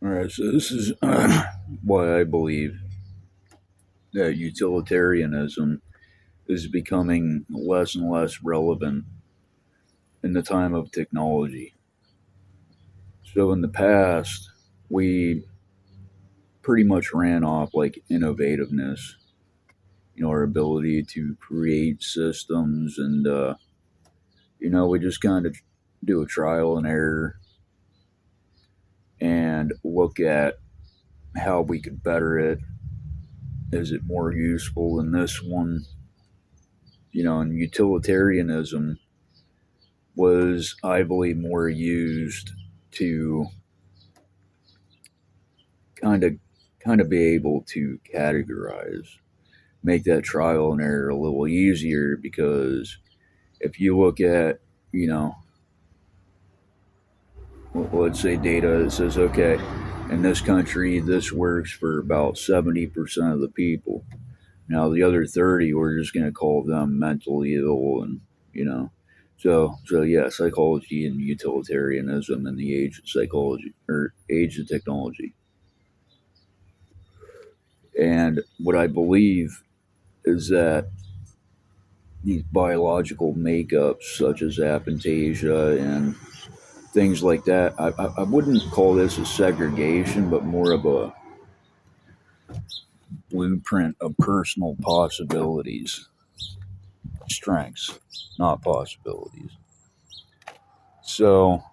All right, so this is why I believe that utilitarianism is becoming less and less relevant in the time of technology. So in the past, we pretty much ran off like innovativeness, our ability to create systems, and we just kind of do a trial and error and look at how we could better it. Is it more useful than this one? And utilitarianism was, I believe, more used to kind of be able to categorize, make that trial and error a little easier. Because if you look at, you know, let's say data that says, okay, in this country, this works for about 70% of the people. Now the other 30, we're just going to call them mentally ill, and you know, so yeah, psychology and utilitarianism in the age of psychology or age of technology. And what I believe is that these biological makeups, such as aphantasia and things like that, I wouldn't call this a segregation, but more of a blueprint of personal possibilities, strengths, not possibilities. So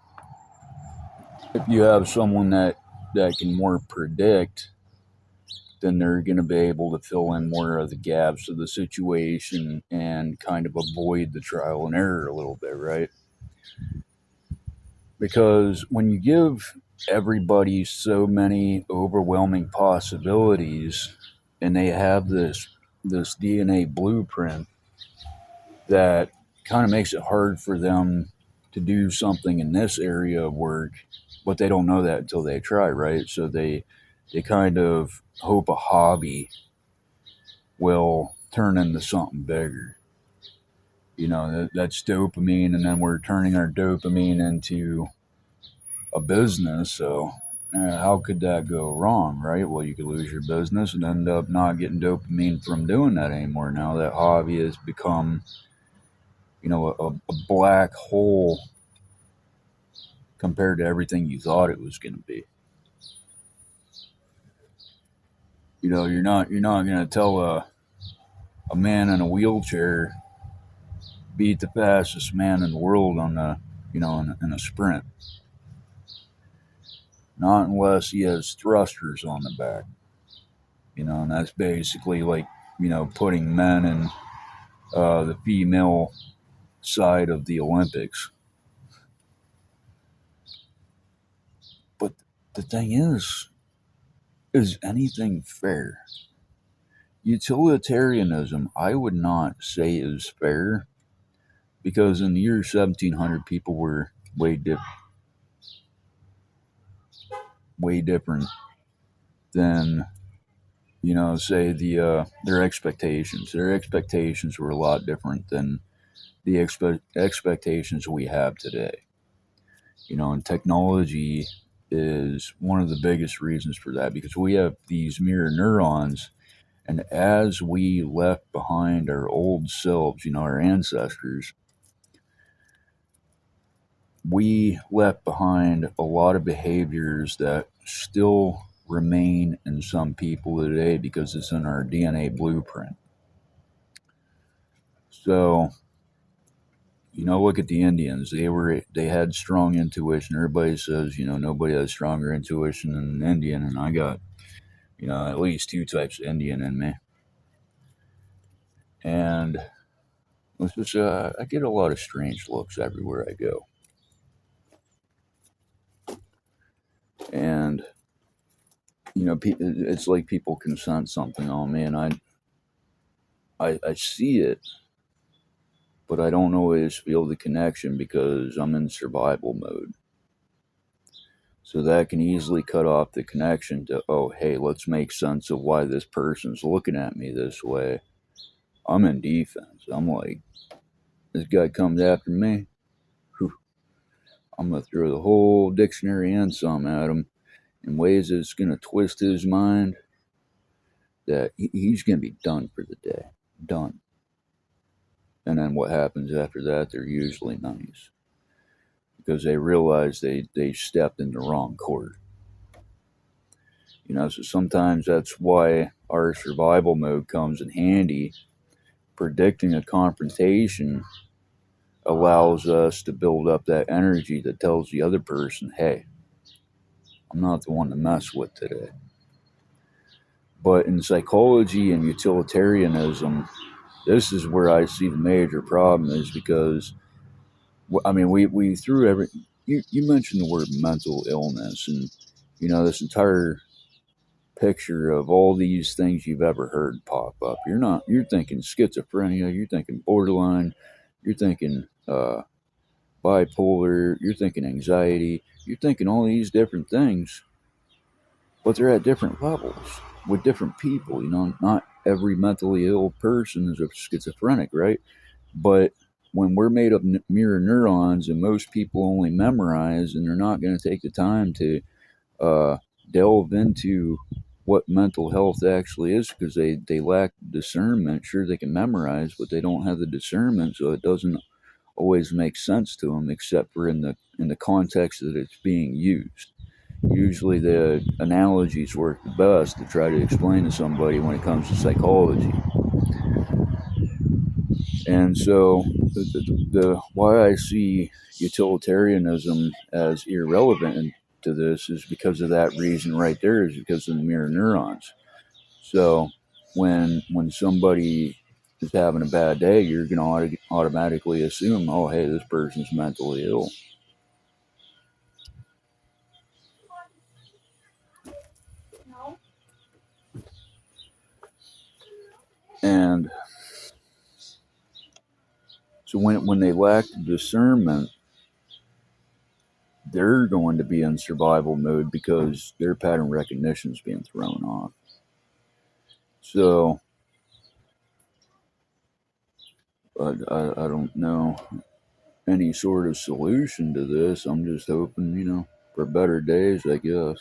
if you have someone that can more predict, then they're going to be able to fill in more of the gaps of the situation and kind of avoid the trial and error a little bit, right? Because when you give everybody so many overwhelming possibilities and they have this DNA blueprint that kind of makes it hard for them to do something in this area of work, but they don't know that until they try, right? So they kind of hope a hobby will turn into something bigger. That's dopamine, and then we're turning our dopamine into a business. So how could that go wrong, right? Well, you could lose your business and end up not getting dopamine from doing that anymore. Now that hobby has become, a black hole compared to everything you thought it was going to be. You're not going to tell a man in a wheelchair beat the fastest man in the world on in a sprint. Not unless he has thrusters on the back. And that's basically like, putting men in the female side of the Olympics. But the thing is anything fair? Utilitarianism, I would not say is fair, because in the year 1700, people were way different than, say their expectations. Their expectations were a lot different than the expectations we have today. And technology is one of the biggest reasons for that, because we have these mirror neurons, and as we left behind our old selves, our ancestors, we left behind a lot of behaviors that still remain in some people today because it's in our DNA blueprint. So, look at the Indians. They had strong intuition. Everybody says, nobody has stronger intuition than an Indian, and I got, at least two types of Indian in me. And it's just, I get a lot of strange looks everywhere I go. And, it's like people can sense something on me, and I see it, but I don't always feel the connection because I'm in survival mode. So that can easily cut off the connection to, oh, hey, let's make sense of why this person's looking at me this way. I'm in defense. I'm like, this guy comes after me, whew, I'm going to throw the whole dictionary and some at him. in ways that's going to twist his mind, that he's going to be done for the day. Done. And then what happens after that, they're usually nice. Because they realize they stepped in the wrong court. So sometimes that's why our survival mode comes in handy. Predicting a confrontation allows us to build up that energy that tells the other person, hey, I'm not the one to mess with today. But in psychology and utilitarianism, this is where I see the major problem, is because, we threw you mentioned the word mental illness, and, this entire picture of all these things you've ever heard pop up. You're thinking schizophrenia, you're thinking borderline, you're thinking bipolar, you're thinking anxiety, you're thinking all these different things, but they're at different levels with different people. Not every mentally ill person is a schizophrenic, right? But when we're made of mirror neurons and most people only memorize, and they're not going to take the time to delve into what mental health actually is, because they lack discernment. Sure, they can memorize, but they don't have the discernment, so it doesn't always make sense to them, except for in the context that it's being used. Usually the analogies work the best to try to explain to somebody when it comes to psychology. And so the why I see utilitarianism as irrelevant to this is because of that reason right there, is because of the mirror neurons. So when somebody is having a bad day, you're going to automatically assume, oh, hey, this person's mentally ill. And so when they lack discernment, they're going to be in survival mode because their pattern recognition is being thrown off. So I don't know any sort of solution to this. I'm just hoping, for better days, I guess.